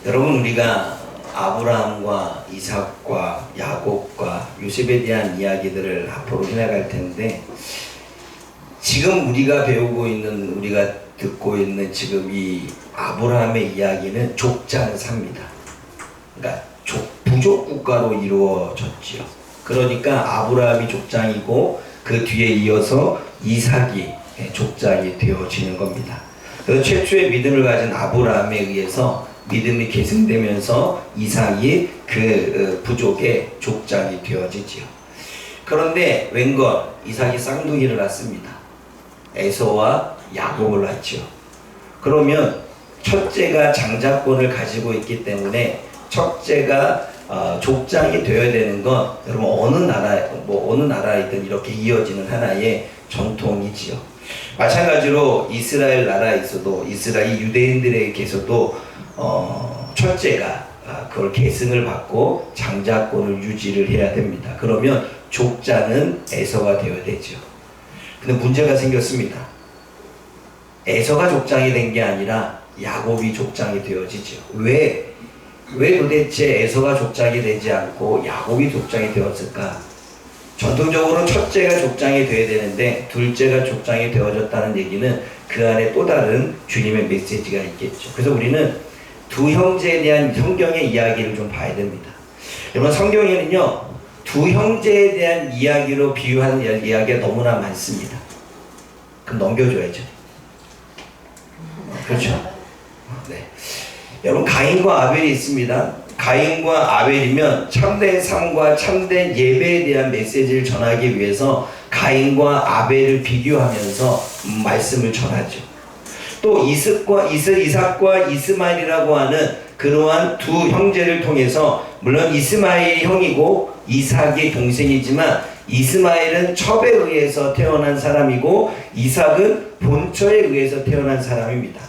여러분, 우리가 아브라함과 이삭과 야곱과 요셉에 대한 이야기들을 앞으로 해나갈 텐데, 지금 우리가 배우고 있는, 우리가 듣고 있는 지금 이 아브라함의 이야기는 족장사입니다. 그러니까 부족 국가로 이루어졌지요. 그러니까 아브라함이 족장이고 그 뒤에 이어서 이삭이 족장이 되어지는 겁니다. 그래서 최초의 믿음을 가진 아브라함에 의해서 믿음이 계승되면서 이삭이 그 부족의 족장이 되어지지요. 그런데 웬걸 이삭이 쌍둥이를 낳습니다. 에서와 야곱을 낳지요. 그러면 첫째가 장자권을 가지고 있기 때문에 첫째가 족장이 되어야 되는 건 여러분 어느 나라이든 이렇게 이어지는 하나의 전통이지요. 마찬가지로 이스라엘 나라에서도 이스라엘 유대인들에게서도 첫째가 그걸 계승을 받고 장자권을 유지를 해야 됩니다. 그러면 족장은 에서가 되어야 되죠. 근데 문제가 생겼습니다. 에서가 족장이 된 게 아니라 야곱이 족장이 되어지죠. 왜 도대체 에서가 족장이 되지 않고 야곱이 족장이 되었을까? 전통적으로 첫째가 족장이 되어야 되는데 둘째가 족장이 되어졌다는 얘기는 그 안에 또 다른 주님의 메시지가 있겠죠. 그래서 우리는 두 형제에 대한 성경의 이야기를 좀 봐야 됩니다. 여러분, 성경에는요 두 형제에 대한 이야기로 비유하는 이야기가 너무나 많습니다. 그럼 넘겨줘야죠. 그렇죠. 네. 여러분, 가인과 아벨이 있습니다. 가인과 아벨이면 참된 삶과 참된 예배에 대한 메시지를 전하기 위해서 가인과 아벨을 비교하면서 말씀을 전하죠. 또 이삭과 이스마엘이라고 하는 그러한 두 형제를 통해서, 물론 이스마엘이 형이고 이삭이 동생이지만 이스마엘은 첩에 의해서 태어난 사람이고 이삭은 본처에 의해서 태어난 사람입니다.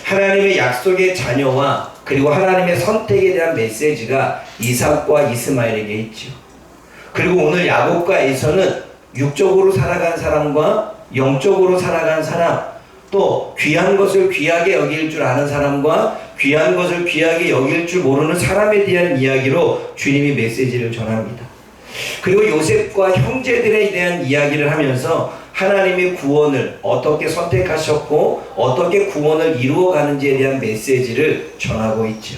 하나님의 약속의 자녀와 그리고 하나님의 선택에 대한 메시지가 이삭과 이스마엘에게 있죠. 그리고 오늘 야곱과 에서는 육적으로 살아간 사람과 영적으로 살아간 사람, 또 귀한 것을 귀하게 여길 줄 아는 사람과 귀한 것을 귀하게 여길 줄 모르는 사람에 대한 이야기로 주님이 메시지를 전합니다. 그리고 요셉과 형제들에 대한 이야기를 하면서 하나님의 구원을 어떻게 선택하셨고 어떻게 구원을 이루어가는지에 대한 메시지를 전하고 있죠.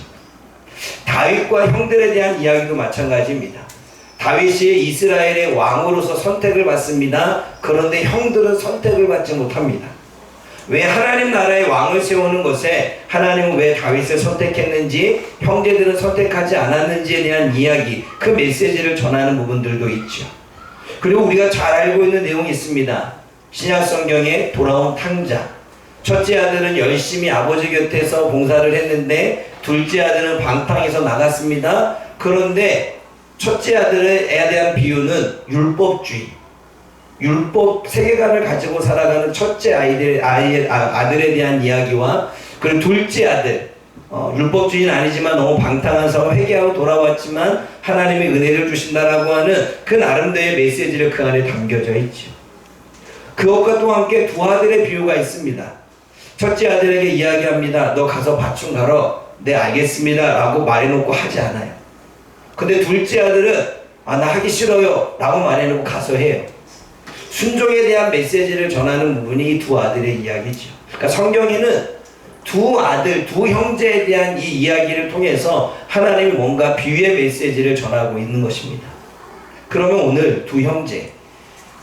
다윗과 형들에 대한 이야기도 마찬가지입니다. 다윗이 이스라엘의 왕으로서 선택을 받습니다. 그런데 형들은 선택을 받지 못합니다. 왜 하나님 나라의 왕을 세우는 것에 하나님은 왜 다윗을 선택했는지, 형제들은 선택하지 않았는지에 대한 이야기, 그 메시지를 전하는 부분들도 있죠. 그리고 우리가 잘 알고 있는 내용이 있습니다. 신약 성경에 돌아온 탕자. 첫째 아들은 열심히 아버지 곁에서 봉사를 했는데 둘째 아들은 방탕에서 나갔습니다. 그런데 첫째 아들에 대한 비유는 율법주의, 율법 세계관을 가지고 살아가는 첫째 아들에 대한 이야기와, 그리고 둘째 아들, 율법주의는 아니지만 너무 방탕한 회개하고 돌아왔지만 하나님의 은혜를 주신다라고 하는 그 나름대로의 메시지를 그 안에 담겨져 있죠. 그것과 또 함께 두 아들의 비유가 있습니다. 첫째 아들에게 이야기합니다. 너 가서 밭좀 갈어. 네, 알겠습니다 라고 말해놓고 하지 않아요. 근데 둘째 아들은 나 하기 싫어요 라고 말해놓고 가서 해요. 순종에 대한 메시지를 전하는 부분이 이 두 아들의 이야기죠. 그러니까 성경에는 두 아들, 두 형제에 대한 이 이야기를 통해서 하나님이 뭔가 비유의 메시지를 전하고 있는 것입니다. 그러면 오늘 두 형제,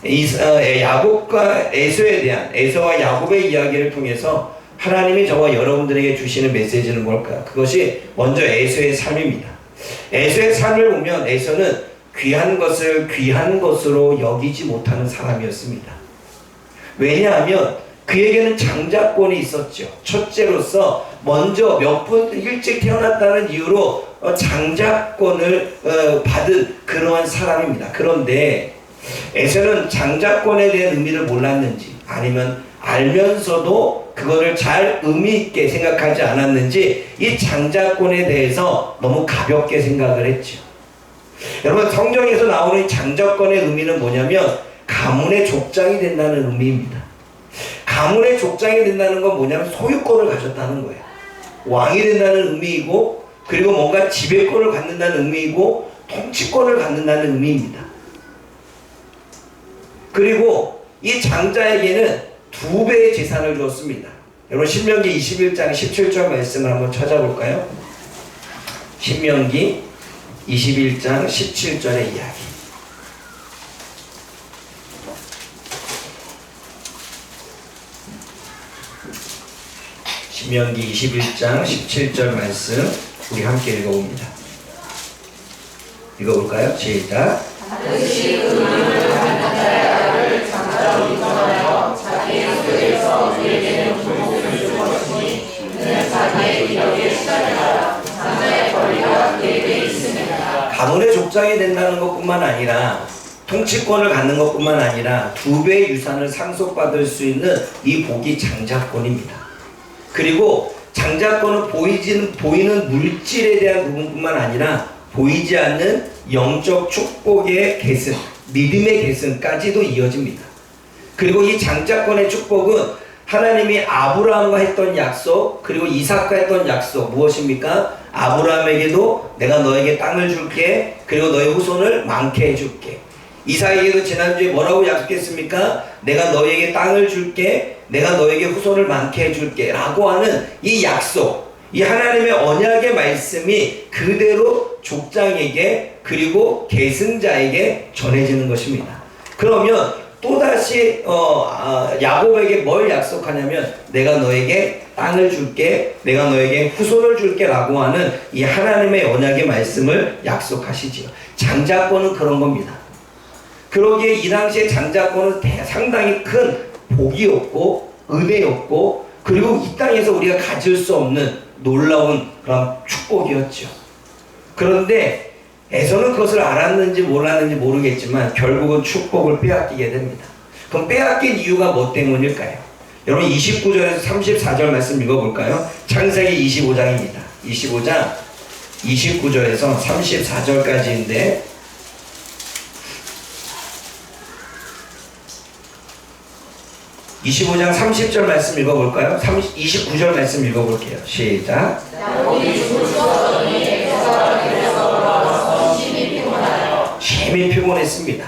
야곱과 에서와 야곱의 이야기를 통해서 하나님이 저와 여러분들에게 주시는 메시지는 뭘까요? 그것이 먼저 에서의 삶입니다. 에서의 삶을 보면 에서는 귀한 것을 귀한 것으로 여기지 못하는 사람이었습니다. 왜냐하면 그에게는 장자권이 있었죠. 첫째로서 먼저 몇 분 일찍 태어났다는 이유로 장자권을 받은 그러한 사람입니다. 그런데 에서는 장자권에 대한 의미를 몰랐는지, 아니면 알면서도 그거를 잘 의미 있게 생각하지 않았는지 이 장자권에 대해서 너무 가볍게 생각을 했죠. 여러분, 성경에서 나오는 장자권의 의미는 뭐냐면 가문의 족장이 된다는 의미입니다. 가문의 족장이 된다는 건 뭐냐면 소유권을 가졌다는 거예요. 왕이 된다는 의미이고 그리고 뭔가 지배권을 갖는다는 의미이고 통치권을 갖는다는 의미입니다. 그리고 이 장자에게는 2배의 재산을 주었습니다. 여러분 신명기 21장 17절 말씀을 한번 찾아볼까요? 신명기 21장 17절의 이야기. 신명기 21장 17절 말씀 우리 함께 읽어봅니다. 읽어볼까요? 시작. 반드시 그 이름을 갖는 자를 장자로 인정하여 자기의 수에서 그에게는 불복을 줄 것이니 그는 자기의 기력에 시달려야 장자의 권리가 그에게 있습니다. 가문의 족장이 된다는 것뿐만 아니라 통치권을 갖는 것뿐만 아니라 2배의 유산을 상속받을 수 있는 이 복이 장자권입니다. 그리고 장자권은 보이는 물질에 대한 부분뿐만 아니라 보이지 않는 영적 축복의 계승, 믿음의 계승까지도 이어집니다. 그리고 이 장자권의 축복은 하나님이 아브라함과 했던 약속, 그리고 이삭과 했던 약속 무엇입니까? 아브라함에게도 내가 너에게 땅을 줄게, 그리고 너의 후손을 많게 해줄게. 이삭에게도 지난주에 뭐라고 약속했습니까? 내가 너에게 땅을 줄게, 내가 너에게 후손을 많게 해줄게 라고 하는 이 약속, 이 하나님의 언약의 말씀이 그대로 족장에게 그리고 계승자에게 전해지는 것입니다. 그러면 또다시 야곱에게 뭘 약속하냐면 내가 너에게 땅을 줄게, 내가 너에게 후손을 줄게 라고 하는 이 하나님의 언약의 말씀을 약속하시지요. 장자권은 그런 겁니다. 그러기에 이 당시에 장자권은 상당히 큰 복이었고 은혜였고 그리고 이 땅에서 우리가 가질 수 없는 놀라운 그런 축복이었죠. 그런데 에서는 그것을 알았는지 몰랐는지 모르겠지만 결국은 축복을 빼앗기게 됩니다. 그럼 빼앗긴 이유가 뭐 때문일까요? 여러분 29절에서 34절 말씀 읽어볼까요? 창세기 25장입니다. 25장 29절에서 34절까지인데 25장 30절 말씀 읽어볼까요? 29절 말씀 읽어볼게요. 시작. 야곱이 죽으셨더니 에서가 길에서 돌아와서 심히 피곤하여 심히 피곤했습니다.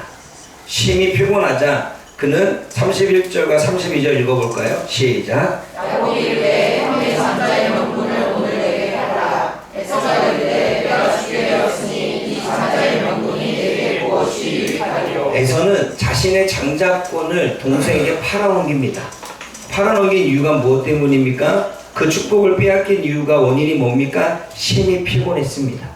심히 피곤하자 그는 31절과 32절 읽어볼까요? 시작. 야곱이 이르되 형의 장자의 명분을 오늘 내게 하라. 에서가 이르되 내가 죽게 되었으니 이 장자의 명분이 내게 무엇이 유익하리요. 에서는 자신의 장자권을 동생에게 팔아넘깁니다. 팔아넘긴 이유가 무엇 때문입니까? 그 축복을 빼앗긴 이유가 원인이 뭡니까? 심히 피곤했습니다.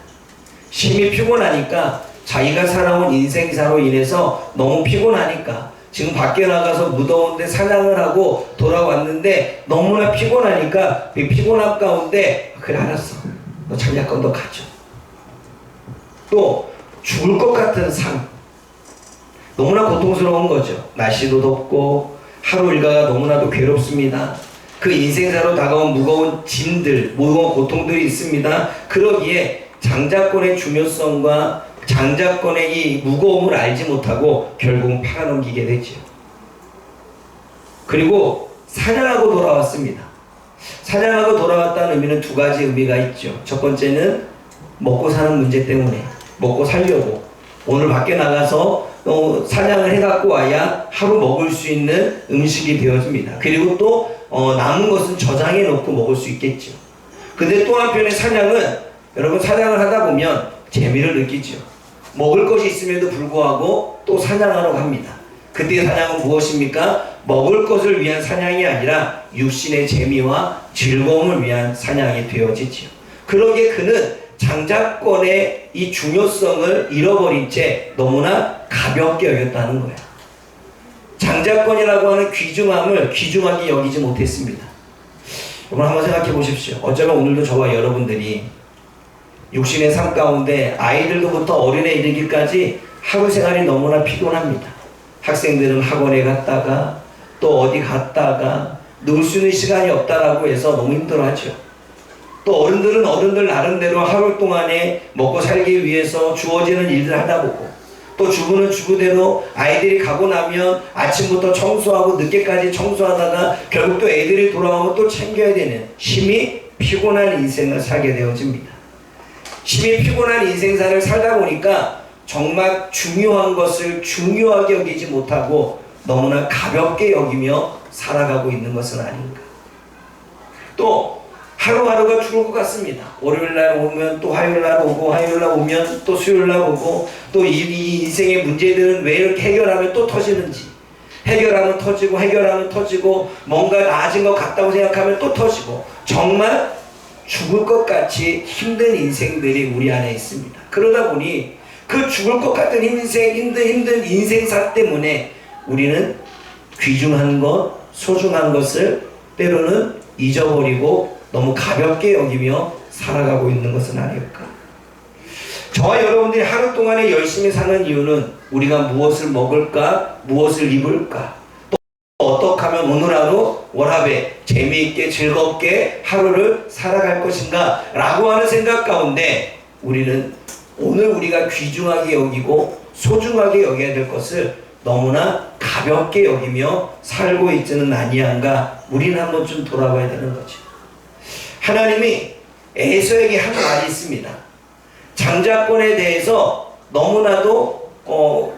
심히 피곤하니까 자기가 살아온 인생사로 인해서 너무 피곤하니까 지금 밖에 나가서 무더운데 사냥을 하고 돌아왔는데 너무나 피곤하니까 이 피곤함 가운데 그래 알았어. 너 장자권 너 가져. 또 죽을 것 같은 삶. 너무나 고통스러운 거죠. 날씨도 덥고 하루 일과가 너무나도 괴롭습니다. 그 인생사로 다가온 무거운 짐들, 무거운 고통들이 있습니다. 그러기에 장자권의 중요성과 장자권의 이 무거움을 알지 못하고 결국은 팔아넘기게 되죠. 그리고 사냥하고 돌아왔습니다. 사냥하고 돌아왔다는 의미는 두 가지 의미가 있죠. 첫 번째는 먹고 사는 문제 때문에 먹고 살려고 오늘 밖에 나가서 사냥을 해갖고 와야 하루 먹을 수 있는 음식이 되어집니다. 그리고 또 남은 것은 저장해 놓고 먹을 수 있겠죠. 근데 또 한편의 사냥은 여러분 사냥을 하다 보면 재미를 느끼죠. 먹을 것이 있음에도 불구하고 또 사냥하러 갑니다. 그때 사냥은 무엇입니까? 먹을 것을 위한 사냥이 아니라 육신의 재미와 즐거움을 위한 사냥이 되어지죠. 그러기에 그는 장자권의 이 중요성을 잃어버린 채 너무나 가볍게 여겼다는 거예요. 장자권이라고 하는 귀중함을 귀중하게 여기지 못했습니다. 여러분 한번 생각해 보십시오. 어쩌면 오늘도 저와 여러분들이 육신의 삶 가운데 아이들로부터 어린애 이르기까지 하루 생활이 너무나 피곤합니다. 학생들은 학원에 갔다가 또 어디 갔다가 놀 수 있는 시간이 없다라고 해서 너무 힘들어하죠. 또 어른들은 어른들 나름대로 하루 동안에 먹고 살기 위해서 주어지는 일들 하다 보고 또 주부는 주부대로 아이들이 가고 나면 아침부터 청소하고 늦게까지 청소하다가 결국 또 애들이 돌아오면 또 챙겨야 되는 심히 피곤한 인생을 살게 되어집니다. 심히 피곤한 인생사를 살다 보니까 정말 중요한 것을 중요하게 여기지 못하고 너무나 가볍게 여기며 살아가고 있는 것은 아닌가. 또 하루하루가 죽을 것 같습니다. 월요일날 오면 또 화요일날 오고, 화요일날 오면 또 수요일날 오고, 또 이 인생의 문제들은 왜 이렇게 해결하면 또 터지는지, 해결하면 터지고 해결하면 터지고, 뭔가 나아진 것 같다고 생각하면 또 터지고, 정말 죽을 것 같이 힘든 인생들이 우리 안에 있습니다. 그러다 보니 그 죽을 것 같은 힘든 인생사 때문에 우리는 귀중한 것, 소중한 것을 때로는 잊어버리고 너무 가볍게 여기며 살아가고 있는 것은 아닐까. 저와 여러분들이 하루 동안에 열심히 사는 이유는 우리가 무엇을 먹을까, 무엇을 입을까, 또 어떻게 하면 오늘 하루 워라밸 재미있게 즐겁게 하루를 살아갈 것인가 라고 하는 생각 가운데 우리는 오늘 우리가 귀중하게 여기고 소중하게 여겨야 될 것을 너무나 가볍게 여기며 살고 있지는 아니한가. 우리는 한번 좀 돌아봐야 되는 거죠. 하나님이 에서에게 한 말이 있습니다. 장자권에 대해서 너무나도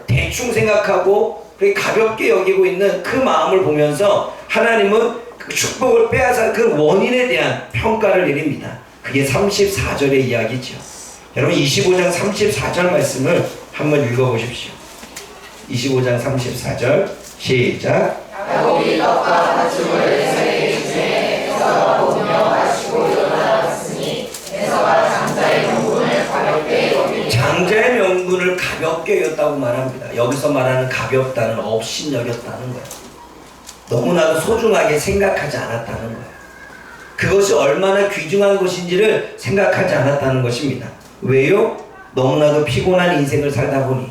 대충 생각하고 가볍게 여기고 있는 그 마음을 보면서 하나님은 그 축복을 빼앗아 그 원인에 대한 평가를 내립니다. 그게 34절의 이야기죠. 여러분 25장 34절 말씀을 한번 읽어보십시오. 25장 34절 시작. 야곱이 떡과 팥죽을 에서에게 주매 에서가 보며 마시고 일어났으니 에서가 장자의 명분을 가볍게 여기니. 장자의 명분을 가볍게 여겼다고 말합니다. 여기서 말하는 가볍다는 없인 여겼다는 거예요. 너무나도 소중하게 생각하지 않았다는 거예요. 그것이 얼마나 귀중한 것인지를 생각하지 않았다는 것입니다. 왜요? 너무나도 피곤한 인생을 살다 보니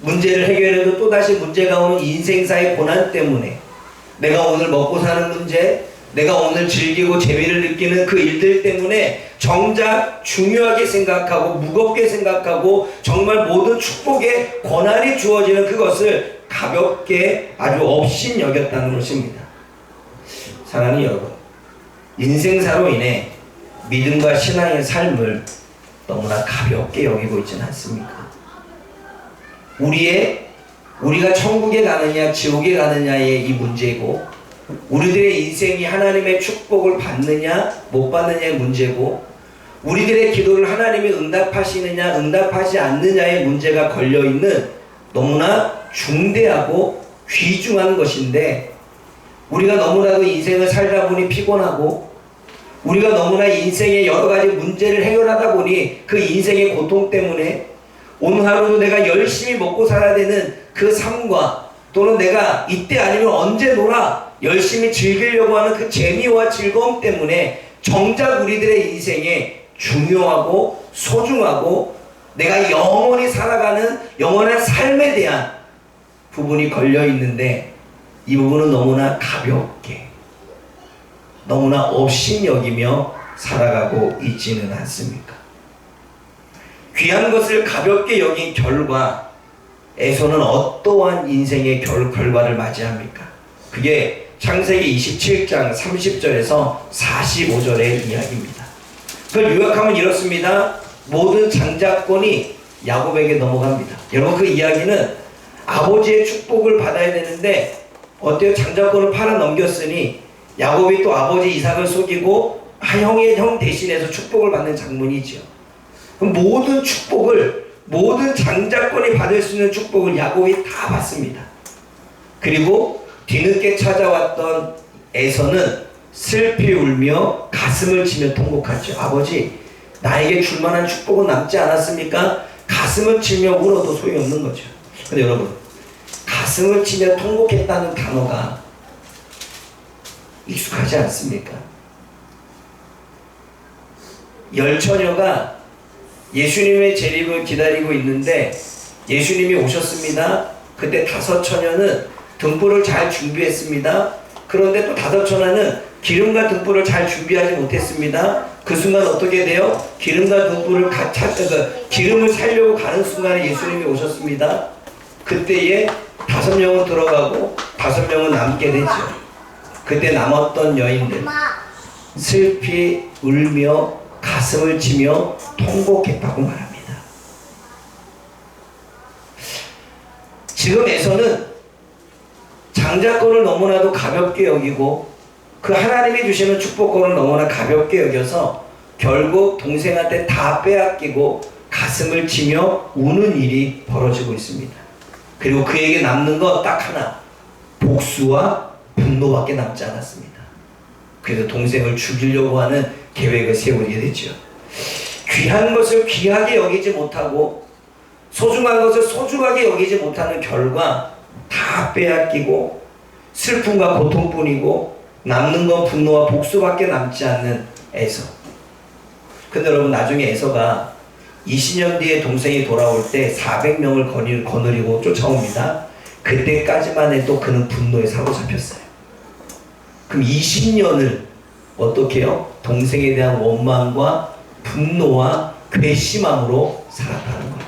문제를 해결해도 또다시 문제가 오는 인생사의 고난 때문에 내가 오늘 먹고 사는 문제, 내가 오늘 즐기고 재미를 느끼는 그 일들 때문에 정작 중요하게 생각하고 무겁게 생각하고 정말 모든 축복에 권한이 주어지는 그것을 가볍게 아주 없인 여겼다는 것입니다. 사랑하는 여러분, 인생사로 인해 믿음과 신앙의 삶을 너무나 가볍게 여기고 있지는 않습니까? 우리가 천국에 가느냐 지옥에 가느냐의 이 문제고, 우리들의 인생이 하나님의 축복을 받느냐 못 받느냐의 문제고, 우리들의 기도를 하나님이 응답하시느냐 응답하지 않느냐의 문제가 걸려있는 너무나 중대하고 귀중한 것인데, 우리가 너무나도 인생을 살다 보니 피곤하고, 우리가 너무나 인생의 여러 가지 문제를 해결하다 보니 그 인생의 고통 때문에 오늘 하루도 내가 열심히 먹고 살아야 되는 그 삶과, 또는 내가 이때 아니면 언제 놀아 열심히 즐기려고 하는 그 재미와 즐거움 때문에 정작 우리들의 인생에 중요하고 소중하고 내가 영원히 살아가는 영원한 삶에 대한 부분이 걸려 있는데, 이 부분은 너무나 가볍게 너무나 없인 여기며 살아가고 있지는 않습니까? 귀한 것을 가볍게 여긴 결과, 에서는 어떠한 인생의 결과를 맞이합니까? 그게 창세기 27장 30절에서 45절의 이야기입니다. 그걸 요약하면 이렇습니다. 모든 장자권이 야곱에게 넘어갑니다. 여러분, 그 이야기는 아버지의 축복을 받아야 되는데 어때요? 장자권을 팔아 넘겼으니 야곱이 또 아버지 이삭을 속이고 형의 형 대신해서 축복을 받는 장면이죠. 그럼 모든 축복을, 모든 장자권이 받을 수 있는 축복을 야곱이 다 받습니다. 그리고 뒤늦게 찾아왔던 에서는 슬피 울며 가슴을 치며 통곡하죠. 아버지, 나에게 줄 만한 축복은 남지 않았습니까? 가슴을 치며 울어도 소용없는 거죠. 근데 여러분, 가슴을 치며 통곡했다는 단어가 익숙하지 않습니까? 열 처녀가 예수님의 재림을 기다리고 있는데 예수님이 오셨습니다. 그때 다섯 처녀는 등불을 잘 준비했습니다. 그런데 또 다섯 처녀는 기름과 등불을 잘 준비하지 못했습니다. 그 순간 어떻게 돼요? 기름과 등불을 기름을 살려고 가는 순간에 예수님이 오셨습니다. 그때에 5명은 들어가고 5명은 남게 되죠. 그때 남았던 여인들 슬피 울며 가슴을 치며 통곡했다고 말합니다. 지금 에서는 장자권을 너무나도 가볍게 여기고 그 하나님이 주시는 축복권을 너무나 가볍게 여겨서 결국 동생한테 다 빼앗기고 가슴을 치며 우는 일이 벌어지고 있습니다. 그리고 그에게 남는 거 딱 하나, 복수와 분노밖에 남지 않았습니다. 그래서 동생을 죽이려고 하는 계획을 세우게 되죠. 귀한 것을 귀하게 여기지 못하고 소중한 것을 소중하게 여기지 못하는 결과 다 빼앗기고 슬픔과 고통뿐이고 남는 건 분노와 복수밖에 남지 않는 에서. 근데 여러분, 나중에 에서가 20년 뒤에 동생이 돌아올 때 400명을 거느리고 쫓아옵니다. 그때까지만 해도 그는 분노에 사로잡혔어요. 그럼 20년을 어떻게 해요? 동생에 대한 원망과 분노와 괘씸함으로 살았다는 거예요.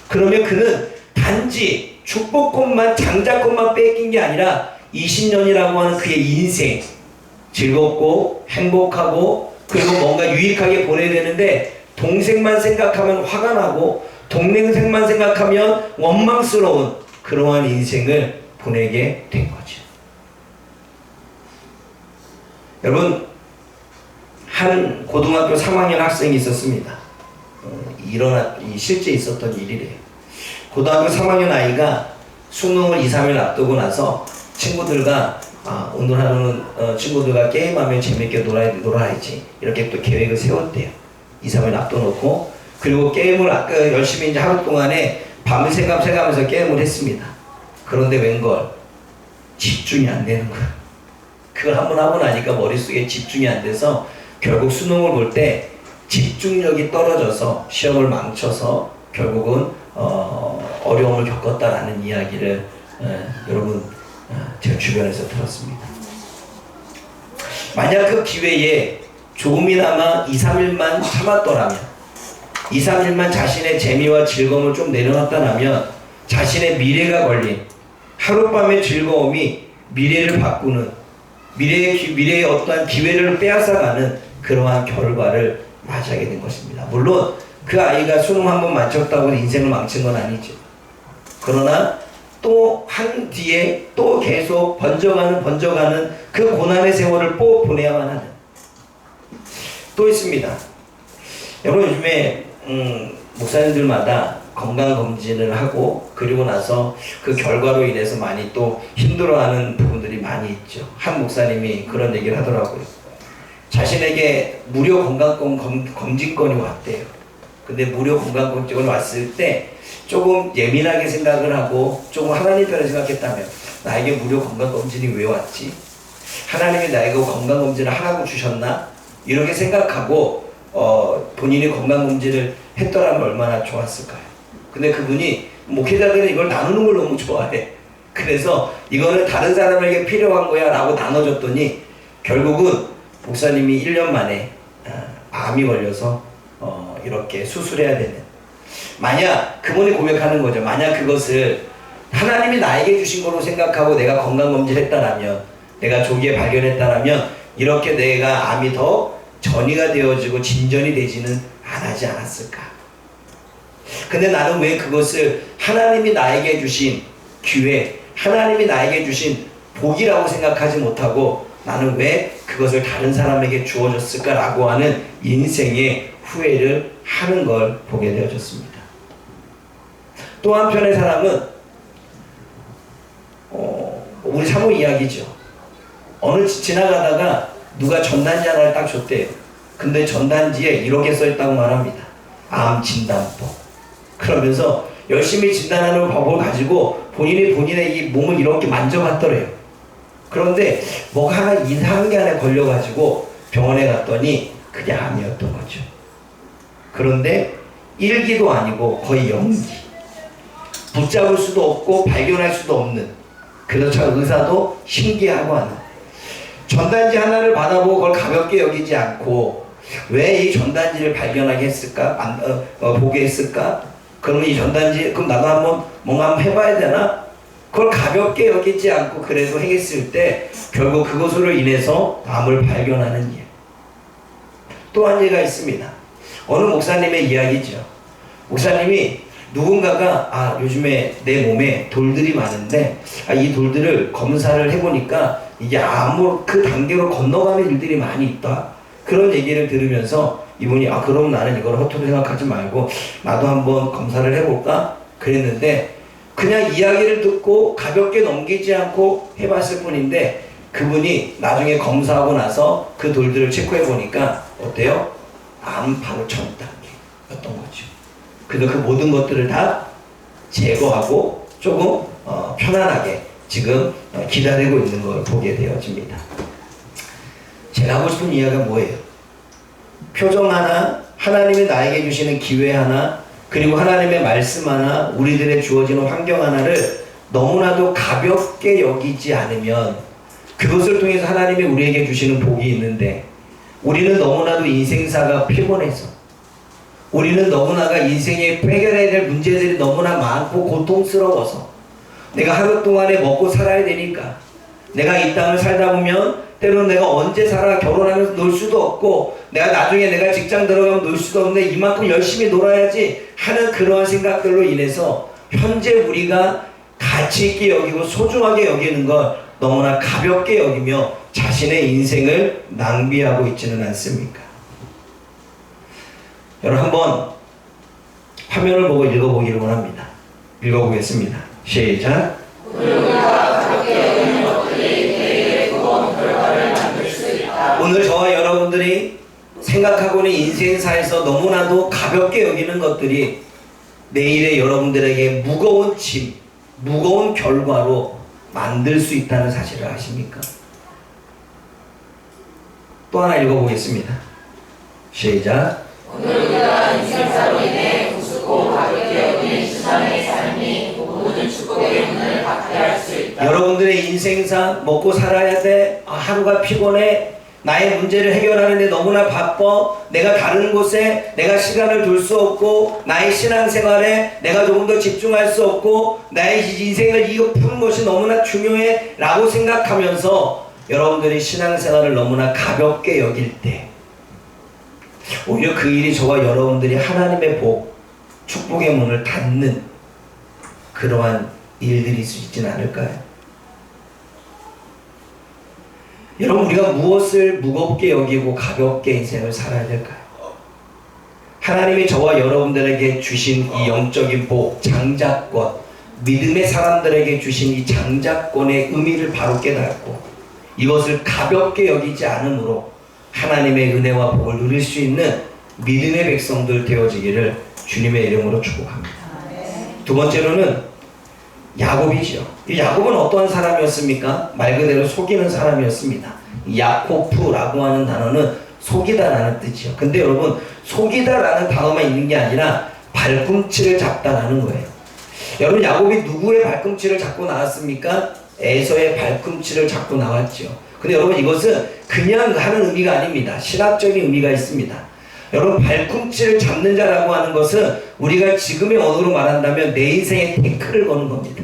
그러면 그는 단지 축복권만, 장자권만 뺏긴 게 아니라 20년이라고 하는 그의 인생, 즐겁고 행복하고 그리고 뭔가 유익하게 보내야 되는데 동생만 생각하면 화가 나고 동생만 생각하면 원망스러운 그러한 인생을 보내게 된 거죠. 여러분, 한 고등학교 3학년 학생이 있었습니다. 실제 있었던 일이래요. 고등학교 3학년 아이가 수능을 2, 3일 앞두고 나서 친구들과 오늘 하루는 친구들과 게임하며 재밌게 놀아야지 이렇게 또 계획을 세웠대요. 2, 3일 앞둬놓고 그리고 게임을 열심히 이제 하루 동안에 밤을 새가면서 게임을 했습니다. 그런데 웬걸 집중이 안 되는 거야. 그걸 한번 하고 나니까 머릿속에 집중이 안 돼서 결국 수능을 볼 때 집중력이 떨어져서 시험을 망쳐서 결국은 어려움을 겪었다라는 이야기를 여러분 제가 주변에서 들었습니다. 만약 그 기회에 조금이나마 2, 3일만 참았더라면 2, 3일만 자신의 재미와 즐거움을 좀 내려놨다면 자신의 미래가 걸린 하룻밤의 즐거움이 미래를 바꾸는 미래의 어떠한 기회를 빼앗아가는 그러한 결과를 맞이하게 된 것입니다. 물론 그 아이가 수능 한번 맞췄다고 인생을 망친 건 아니죠. 그러나 또 한 뒤에 또 계속 번져가는 그 고난의 세월을 꼭 보내야만 하는 또 있습니다. 여러분, 요즘에 목사님들마다 건강검진을 하고 그리고 나서 그 결과로 인해서 많이 또 힘들어하는 부분들이 많이 있죠. 한 목사님이 그런 얘기를 하더라고요. 자신에게 무료 건강검진권이 왔대요. 근데 무료 건강검진권이 왔을 때 조금 예민하게 생각을 하고 조금 하나님 편을 생각했다면 나에게 무료 건강검진이 왜 왔지? 하나님이 나에게 건강검진을 하라고 주셨나? 이렇게 생각하고 본인이 건강검진을 했더라면 얼마나 좋았을까요? 근데 그분이 목회자들은 이걸 나누는 걸 너무 좋아해. 그래서 이거는 다른 사람에게 필요한 거야 라고 나눠줬더니 결국은 목사님이 1년 만에 암이 걸려서 이렇게 수술해야 되는, 만약 그분이 고백하는 거죠. 만약 그것을 하나님이 나에게 주신 거로 생각하고 내가 건강검진했다라면, 내가 조기에 발견했다라면 이렇게 내가 암이 더 전이가 되어지고 진전이 되지는 않지 않았을까. 근데 나는 왜 그것을 하나님이 나에게 주신 기회, 하나님이 나에게 주신 복이라고 생각하지 못하고 나는 왜 그것을 다른 사람에게 주어졌을까라고 하는 인생의 후회를 하는 걸 보게 되어졌습니다. 또 한편의 사람은 우리 사모 이야기죠. 어느 지나가다가 누가 전단지 하나를 딱 줬대요. 근데 전단지에 이렇게 써있다고 말합니다. 암 진단법. 그러면서 열심히 진단하는 법을 가지고 본인의 이 몸을 이렇게 만져봤더래요. 그런데 뭐가 하나 이상한 게 하나 걸려가지고 병원에 갔더니 그게 암이었던 거죠. 그런데 1기도 아니고 거의 0기. 붙잡을 수도 없고 발견할 수도 없는, 그래서 참 의사도 신기하고 하는, 전단지 하나를 받아보고 그걸 가볍게 여기지 않고 왜 이 전단지를 발견하게 했을까? 보게 했을까? 그러면 이 전단지, 그럼 나도 한번 뭔가 한번 해봐야 되나? 그걸 가볍게 여기지 않고 그래도 행했을 때 결국 그것으로 인해서 암을 발견하는 일. 또 한 예가 있습니다. 어느 목사님의 이야기죠. 목사님이 누군가가 요즘에 내 몸에 돌들이 많은데 이 돌들을 검사를 해보니까 이게 그 단계로 건너가는 일들이 많이 있다. 그런 얘기를 들으면서 이분이 그럼 나는 이걸 허투루 생각하지 말고 나도 한번 검사를 해볼까? 그랬는데 그냥 이야기를 듣고 가볍게 넘기지 않고 해봤을 뿐인데 그분이 나중에 검사하고 나서 그 돌들을 체크해 보니까 어때요? 암 바로 전 단계였던 거죠. 그래서 그 모든 것들을 다 제거하고 조금 편안하게 지금 기다리고 있는 걸 보게 되어집니다. 제가 하고 싶은 이야기가 뭐예요? 표정 하나, 하나님이 나에게 주시는 기회 하나, 그리고 하나님의 말씀 하나, 우리들의 주어지는 환경 하나를 너무나도 가볍게 여기지 않으면 그것을 통해서 하나님이 우리에게 주시는 복이 있는데 우리는 너무나도 인생사가 피곤해서 우리는 너무나가 인생에 해결해야 될 문제들이 너무나 많고 고통스러워서 내가 하루 동안에 먹고 살아야 되니까 내가 이 땅을 살다 보면 때로는 내가 언제 살아 결혼하면서 놀 수도 없고 내가 나중에 내가 직장 들어가면 놀 수도 없는데 이만큼 열심히 놀아야지 하는 그러한 생각들로 인해서 현재 우리가 가치 있게 여기고 소중하게 여기는 걸 너무나 가볍게 여기며 자신의 인생을 낭비하고 있지는 않습니까? 여러분 한번 화면을 보고 읽어보기를 원합니다. 읽어보겠습니다. 시작. 오늘 저와 여러분들이 생각하고는 인생사에서 너무나도 가볍게 여기는 것들이 내일의 여러분들에게 무거운 짐, 무거운 결과로 만들 수 있다는 사실을 아십니까? 또 하나 읽어보겠습니다. 시작. 오늘 우리가 인생사로 인해 우습고 가볍게 여기는 세상의 삶이 모든 축복의 문을 닫게 할 수 있다. 여러분들의 인생사 먹고 살아야 돼. 하루가 피곤해. 나의 문제를 해결하는데 너무나 바빠. 내가 다른 곳에 내가 시간을 둘 수 없고 나의 신앙생활에 내가 조금 더 집중할 수 없고 나의 인생을 이거 푸는 것이 너무나 중요해 라고 생각하면서 여러분들이 신앙생활을 너무나 가볍게 여길 때 오히려 그 일이 저와 여러분들이 하나님의 복, 축복의 문을 닫는 그러한 일들이 수 있지는 않을까요? 여러분 우리가 무엇을 무겁게 여기고 가볍게 인생을 살아야 될까요? 하나님이 저와 여러분들에게 주신 이 영적인 복, 장자권, 믿음의 사람들에게 주신 이 장자권의 의미를 바로 깨닫고 이것을 가볍게 여기지 않으므로 하나님의 은혜와 복을 누릴 수 있는 믿음의 백성들 되어지기를 주님의 이름으로 축복합니다. 두 번째로는 야곱이죠. 이 야곱은 어떠한 사람이었습니까? 말 그대로 속이는 사람이었습니다. 야코프라고 하는 단어는 속이다라는 뜻이요. 근데 여러분 속이다라는 단어만 있는 게 아니라 발꿈치를 잡다라는 거예요. 여러분 야곱이 누구의 발꿈치를 잡고 나왔습니까? 에서의 발꿈치를 잡고 나왔죠. 근데 여러분 이것은 그냥 하는 의미가 아닙니다. 신학적인 의미가 있습니다. 여러분 발꿈치를 잡는 자라고 하는 것은 우리가 지금의 언어로 말한다면 내 인생에 태클을 거는 겁니다.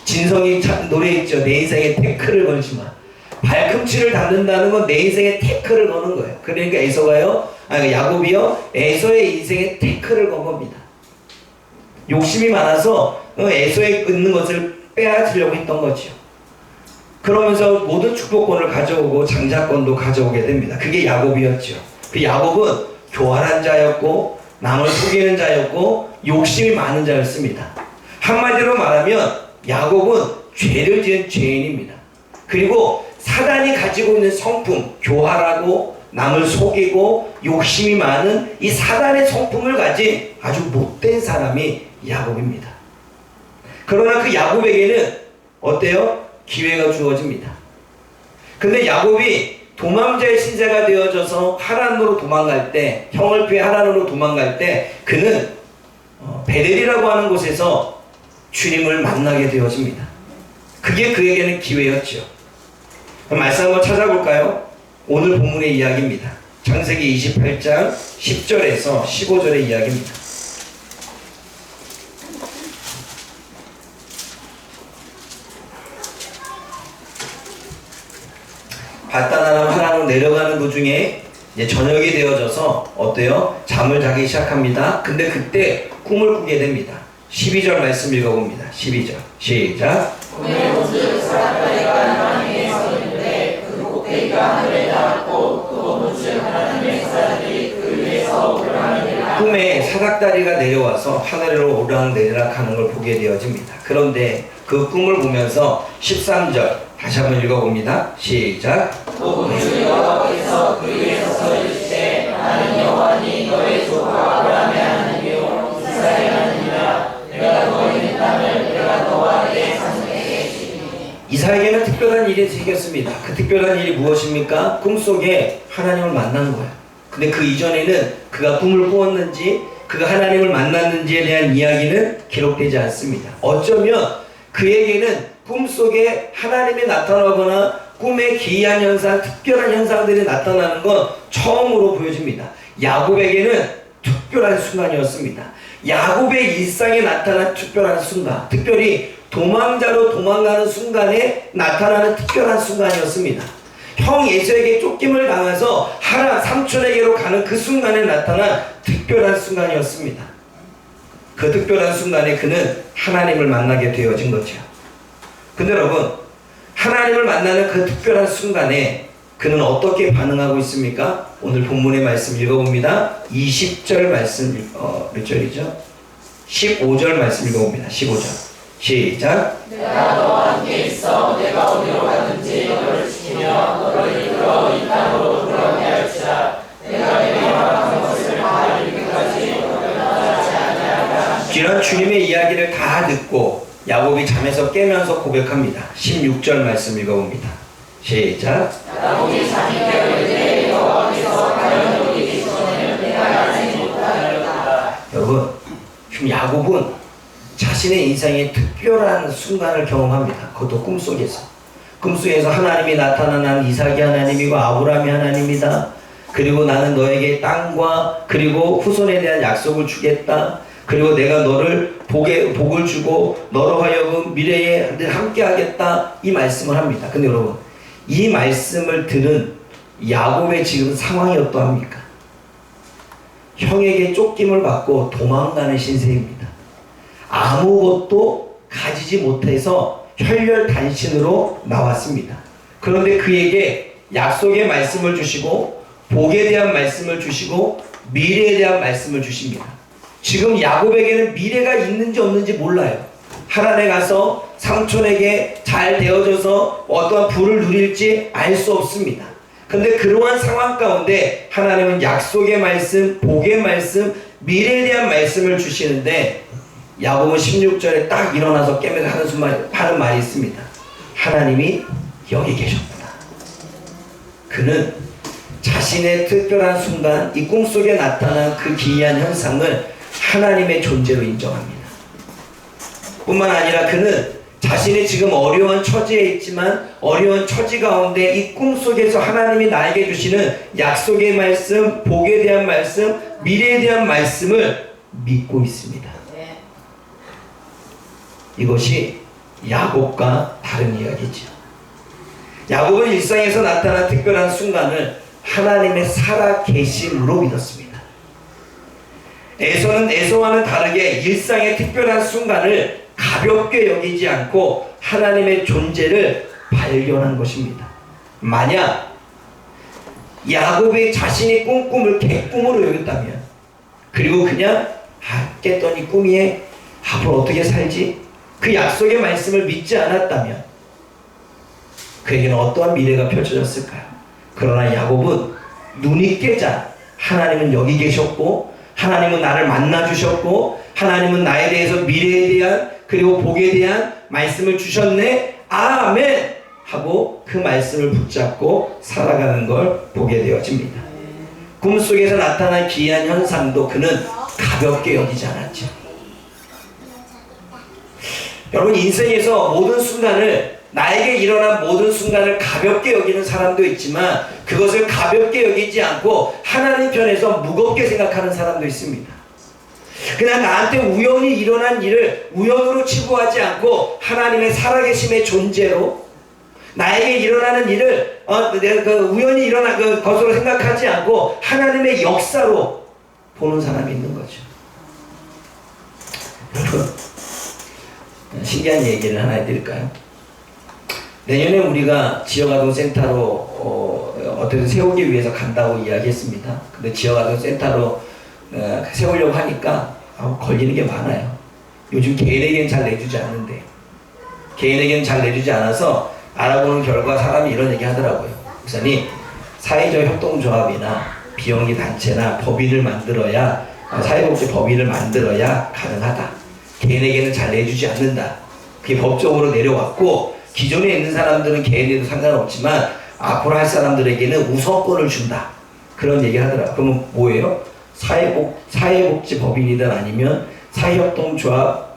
진성이 노래 있죠. 내 인생에 태클을 걸지 마. 발꿈치를 잡는다는 건 내 인생에 태클을 거는 거예요. 그러니까 야곱이요 에서의 인생에 태클을 건 겁니다. 욕심이 많아서 에서에 있는 것을 빼앗으려고 했던 거죠. 그러면서 모든 축복권을 가져오고 장자권도 가져오게 됩니다. 그게 야곱이었죠. 그 야곱은 교활한 자였고 남을 속이는 자였고 욕심이 많은 자였습니다. 한마디로 말하면 야곱은 죄를 지은 죄인입니다. 그리고 사단이 가지고 있는 성품, 교활하고 남을 속이고 욕심이 많은 이 사단의 성품을 가진 아주 못된 사람이 야곱입니다. 그러나 그 야곱에게는 어때요? 기회가 주어집니다. 근데 야곱이 도망자의 신세가 되어져서 하란으로 도망갈 때, 형을 피해 하란으로 도망갈 때 그는 베델이라고 하는 곳에서 주님을 만나게 되어집니다. 그게 그에게는 기회였죠. 말씀 한번 찾아볼까요? 오늘 본문의 이야기입니다. 창세기 28장 10절에서 15절의 이야기입니다. 바단 아람 하란으로 내려가는 도중에 이제 저녁이 되어져서 어때요? 잠을 자기 시작합니다. 근데 그때 꿈을 꾸게 됩니다. 12절 말씀 읽어봅니다. 12절 시작. 꿈에 모두 사람들과 하나님의 서있는데 그 꼭대기가 하늘에 닿았고 또 모두 하나님의 사람들이 그 위에서 오르락내리락. 꿈에 사닥다리가 내려와서 하늘로 오르락내리락 하는 걸 보게 되어집니다. 그런데 그 꿈을 보면서 13절 다시 한번 읽어봅니다. 시작. 또 우주 여호와께서 그 위에서 서 있으시되 나는 여호와니 너의 조카 아브라함의 하나님이요 이스라엘의 하나님이라. 내가 너에 있는 땅을 내가 너와 내 자손에게 주리니. 이삭에게는 특별한 일이 생겼습니다. 그 특별한 일이 무엇입니까? 꿈속에 하나님을 만난 거예요. 근데 그 이전에는 그가 꿈을 꾸었는지 그가 하나님을 만났는지에 대한 이야기는 기록되지 않습니다. 어쩌면 그에게는 꿈속에 하나님이 나타나거나 꿈의 기이한 현상, 특별한 현상들이 나타나는 건 처음으로 보여집니다. 야곱에게는 특별한 순간이었습니다. 야곱의 일상에 나타난 특별한 순간, 특별히 도망자로 도망가는 순간에 나타나는 특별한 순간이었습니다. 형 에서에게 쫓김을 당해서 삼촌에게로 가는 그 순간에 나타난 특별한 순간이었습니다. 그 특별한 순간에 그는 하나님을 만나게 되어진 거죠. 근데 여러분, 하나님을 만나는 그 특별한 순간에 그는 어떻게 반응하고 있습니까? 오늘 본문의 말씀 읽어봅니다. 20절 말씀, 몇 절이죠? 15절 말씀 읽어봅니다. 15절 시작. 내가 너와 함께 있어 내가 어디로 가든지 너를 지키며 너를 이끌어 이 땅으로 돌아오게 할지라. 내가 내게 말한 것을 다 이르기까지 너를 떠나지 아니하리라. 지난 주님의 이야기를 다 듣고 야곱이 잠에서 깨면서 고백합니다. 16절 말씀 읽어봅니다. 시작. 야곱이 잠이 깨어 이르되 여호와께서 과연 여기 계시거늘 내가 알지 못하리로다. 여러분, 지금 야곱은 자신의 인생의 특별한 순간을 경험합니다. 그것도 꿈속에서. 꿈속에서 하나님이 나타나는 이삭이 하나님이고 아브라함이 하나님이다. 그리고 나는 너에게 땅과 그리고 후손에 대한 약속을 주겠다. 그리고 내가 너를 복을 주고 너로 하여금 미래에 늘 함께 하겠다. 이 말씀을 합니다. 근데 여러분, 이 말씀을 들은 야곱의 지금 상황이 어떠합니까? 형에게 쫓김을 받고 도망가는 신세입니다. 아무것도 가지지 못해서 혈혈단신으로 나왔습니다. 그런데 그에게 약속의 말씀을 주시고 복에 대한 말씀을 주시고 미래에 대한 말씀을 주십니다. 지금 야곱에게는 미래가 있는지 없는지 몰라요. 하란에 가서 삼촌에게 잘 되어져서 어떠한 부를 누릴지 알 수 없습니다. 근데 그러한 상황 가운데 하나님은 약속의 말씀, 복의 말씀, 미래에 대한 말씀을 주시는데 야곱은 16절에 딱 일어나서 깨면서 하는 말이 있습니다. 하나님이 여기 계셨구나. 그는 자신의 특별한 순간, 이 꿈속에 나타난 그 기이한 현상을 하나님의 존재로 인정합니다. 뿐만 아니라 그는 자신이 지금 어려운 처지에 있지만 어려운 처지 가운데 이 꿈속에서 하나님이 나에게 주시는 약속의 말씀, 복에 대한 말씀, 미래에 대한 말씀을 믿고 있습니다. 이것이 야곱과 다른 이야기죠. 야곱은 일상에서 나타난 특별한 순간을 하나님의 살아계심으로 믿었습니다. 에서와는 다르게 일상의 특별한 순간을 가볍게 여기지 않고 하나님의 존재를 발견한 것입니다. 만약 야곱이 자신이 꾼 꿈을 개꿈으로 여겼다면, 그리고 그냥 깼더니 꿈이에 앞으로 어떻게 살지? 그 약속의 말씀을 믿지 않았다면 그에게는 어떠한 미래가 펼쳐졌을까요? 그러나 야곱은 눈이 깨자 하나님은 여기 계셨고 하나님은 나를 만나 주셨고 하나님은 나에 대해서 미래에 대한 그리고 복에 대한 말씀을 주셨네, 아멘 하고 그 말씀을 붙잡고 살아가는 걸 보게 되어집니다. 꿈속에서 나타난 기이한 현상도 그는 가볍게 여기지 않았죠. 여러분, 인생에서 모든 순간을, 나에게 일어난 모든 순간을 가볍게 여기는 사람도 있지만 그것을 가볍게 여기지 않고 하나님 편에서 무겁게 생각하는 사람도 있습니다. 그냥 나한테 우연히 일어난 일을 우연으로 치부하지 않고 하나님의 살아계심의 존재로, 나에게 일어나는 일을 내가 우연히 일어난 것으로 생각하지 않고 하나님의 역사로 보는 사람이 있는 거죠. 여러분, 신기한 얘기를 하나 해드릴까요? 내년에 우리가 지역아동센터로 어떻게 세우기 위해서 간다고 이야기했습니다. 근데 지역아동센터로 세우려고 하니까 걸리는 게 많아요. 요즘 개인에게는 잘 내주지 않는데, 개인에게는 잘 내주지 않아서 알아보는 결과 사람이 이런 얘기 하더라고요. 목사님, 사회적 협동조합이나 비영리 단체나 법인을 만들어야, 사회복지 법인을 만들어야 가능하다. 개인에게는 잘 내주지 않는다. 그게 법적으로 내려왔고, 기존에 있는 사람들은 개인에도 상관없지만 앞으로 할 사람들에게는 우선권을 준다. 그런 얘기 하더라고요. 그러면 뭐예요? 사회복지 법인이든 아니면 사회협동조합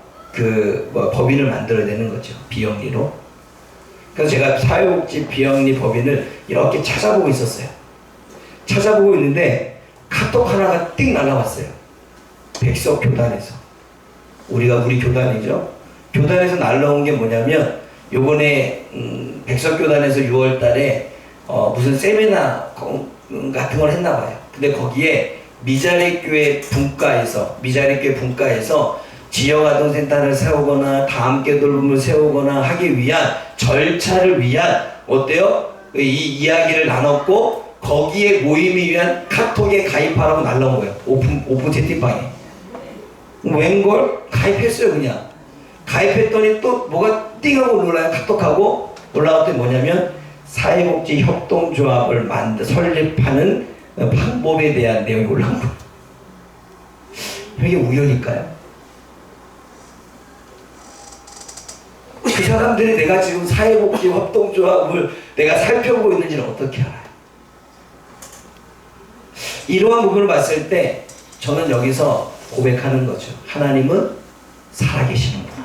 법인을 만들어야 되는 거죠. 비영리로. 그래서 제가 사회복지 비영리 법인을 이렇게 찾아보고 있었어요. 찾아보고 있는데 카톡 하나가 띵 날라왔어요. 백석 교단에서. 우리 교단이죠. 교단에서 날라온 게 뭐냐면 요번에 백석 교단에서 6월 달에 무슨 세미나 같은 걸 했나 봐요. 근데 거기에 미자립교회 분과에서 지역아동센터를 세우거나 다함께 돌봄을 세우거나 하기 위한 절차를 위한 어때요? 이 이야기를 나눴고 거기에 모임이 위한 카톡에 가입하라고 날라온 거예요. 오픈 채팅방에. 웬걸? 가입했어요. 그냥 가입했더니 또 뭐가 띵하고 올라요. 카톡하고 올라왔더니 뭐냐면 사회복지 협동조합을 설립하는 방법에 대한 내용이 올라온 거예요. 이게 우연일까요? 그 사람들이 내가 지금 사회복지 협동조합을 내가 살펴보고 있는지는 어떻게 알아요? 이러한 부분을 봤을 때 저는 여기서 고백하는 거죠. 하나님은 살아계시는구나.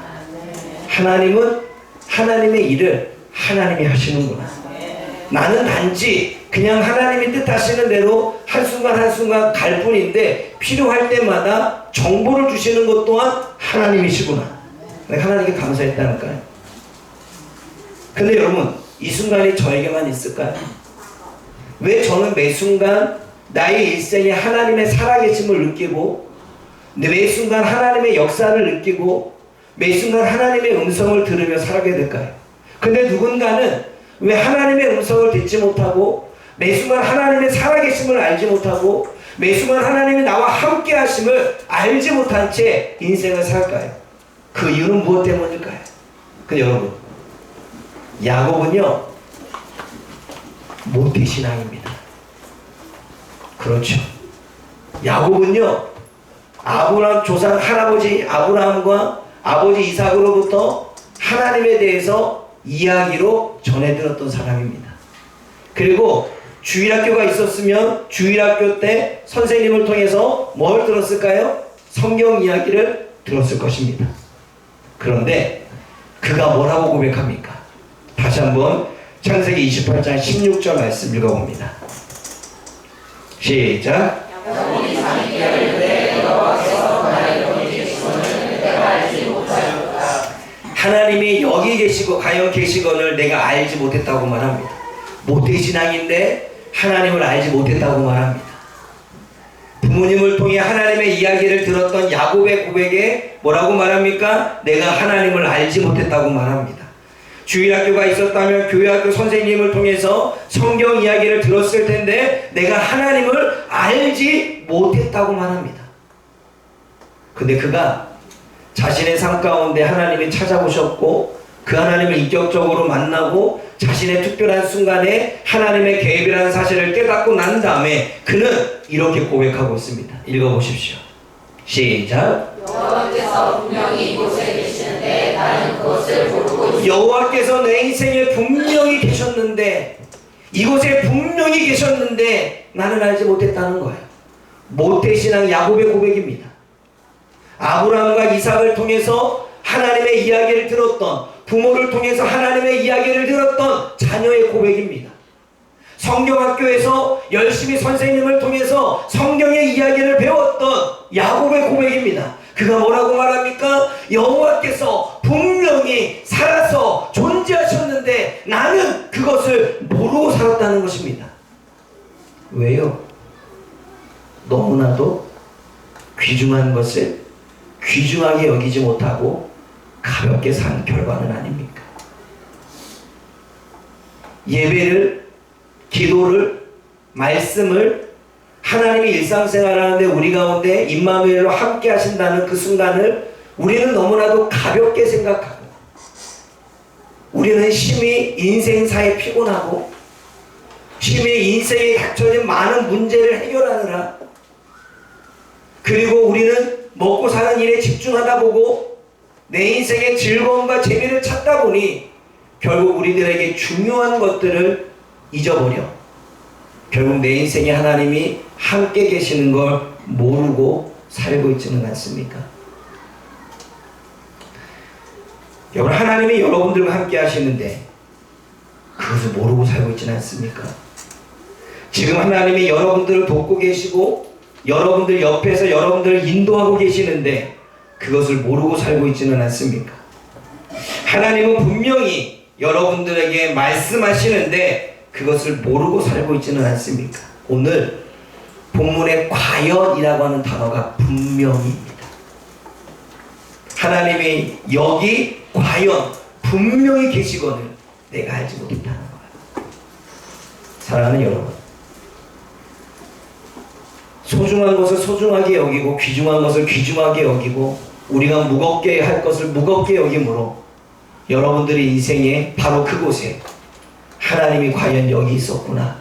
하나님은 하나님의 일을 하나님이 하시는구나. 나는 단지 그냥 하나님이 뜻하시는 대로 한순간 한순간 갈 뿐인데 필요할 때마다 정보를 주시는 것 또한 하나님이시구나. 내가 하나님께 감사했다니까요. 근데 여러분, 이 순간이 저에게만 있을까요? 왜 저는 매 순간 나의 일생에 하나님의 살아계심을 느끼고 매 순간 하나님의 역사를 느끼고 매 순간 하나님의 음성을 들으며 살게 될까요? 근데 누군가는 왜 하나님의 음성을 듣지 못하고 매 순간 하나님의 살아계심을 알지 못하고 매 순간 하나님이 나와 함께 하심을 알지 못한 채 인생을 살까요? 그 이유는 무엇 때문일까요? 근데 여러분, 야곱은요 모태신앙입니다. 그렇죠. 야곱은요 아브라함 조상 할아버지 아브라함과 아버지 이삭으로부터 하나님에 대해서 이야기로 전해 들었던 사람입니다. 그리고 주일학교가 있었으면 주일학교 때 선생님을 통해서 뭘 들었을까요? 성경 이야기를 들었을 것입니다. 그런데 그가 뭐라고 고백합니까? 다시 한번 창세기 28장 16절 말씀 읽어봅니다. 시작. 하나님이 여기 계시고 과연 계시거늘 내가 알지 못했다고 말합니다. 모태신앙인데 하나님을 알지 못했다고 말합니다. 부모님을 통해 하나님의 이야기를 들었던 야곱의 고백에 뭐라고 말합니까? 내가 하나님을 알지 못했다고 말합니다. 주일학교가 있었다면 교회학교 선생님을 통해서 성경 이야기를 들었을 텐데 내가 하나님을 알지 못했다고 말합니다. 근데 그가 자신의 삶 가운데 하나님이 찾아오셨고 그 하나님을 인격적으로 만나고 자신의 특별한 순간에 하나님의 개입이라는 사실을 깨닫고 난 다음에 그는 이렇게 고백하고 있습니다. 읽어보십시오. 시작. 여호와께서 분명히 이곳에 계시는데 나는 그것을 모르고 있습니다. 여호와께서 내 인생에 분명히 계셨는데 이곳에 분명히 계셨는데 나는 알지 못했다는 거예요. 모태신앙 야곱의 고백입니다. 아브라함과 이삭을 통해서 하나님의 이야기를 들었던 부모를 통해서 하나님의 이야기를 들었던 자녀의 고백입니다. 성경학교에서 열심히 선생님을 통해서 성경의 이야기를 배웠던 야곱의 고백입니다. 그가 뭐라고 말합니까? 여호와께서 분명히 살아서 존재하셨는데 나는 그것을 모르고 살았다는 것입니다. 왜요? 너무나도 귀중한 것을 귀중하게 여기지 못하고 가볍게 산 결과는 아닙니까? 예배를, 기도를, 말씀을 하나님이 일상생활을 하는데 우리 가운데 임마누엘로 함께 하신다는 그 순간을 우리는 너무나도 가볍게 생각하고, 우리는 심히 인생사에 피곤하고 심히 인생에 닥쳐진 많은 문제를 해결하느라, 그리고 우리는 먹고 사는 일에 집중하다 보고 내 인생의 즐거움과 재미를 찾다 보니 결국 우리들에게 중요한 것들을 잊어버려 결국 내 인생에 하나님이 함께 계시는 걸 모르고 살고 있지는 않습니까? 여러분, 하나님이 여러분들과 함께 하시는데 그것을 모르고 살고 있지는 않습니까? 지금 하나님이 여러분들을 돕고 계시고 여러분들 옆에서 여러분들을 인도하고 계시는데 그것을 모르고 살고 있지는 않습니까? 하나님은 분명히 여러분들에게 말씀하시는데 그것을 모르고 살고 있지는 않습니까? 오늘 본문에 과연이라고 하는 단어가 분명히입니다. 하나님이 여기 과연 분명히 계시거늘 내가 알지 못했다는 거예요. 사랑하는 여러분, 소중한 것을 소중하게 여기고 귀중한 것을 귀중하게 여기고 우리가 무겁게 할 것을 무겁게 여김으로 여러분들의 인생에 바로 그곳에 하나님이 과연 여기 있었구나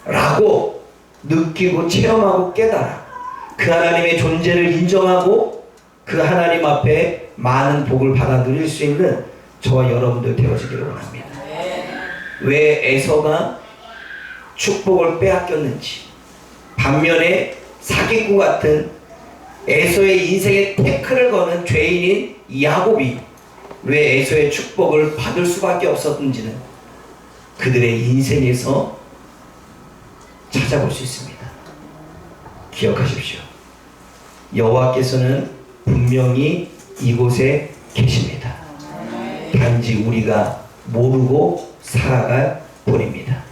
라고 느끼고 체험하고 깨달아 그 하나님의 존재를 인정하고 그 하나님 앞에 많은 복을 받아 누릴 수 있는 저와 여러분들 되어지기를 원합니다. 왜 에서가 축복을 빼앗겼는지, 반면에 사기꾼 같은 에서의 인생에 태클을 거는 죄인인 야곱이 왜 에서의 축복을 받을 수밖에 없었는지는 그들의 인생에서 찾아볼 수 있습니다. 기억하십시오. 여호와께서는 분명히 이곳에 계십니다. 단지 우리가 모르고 살아갈 뿐입니다.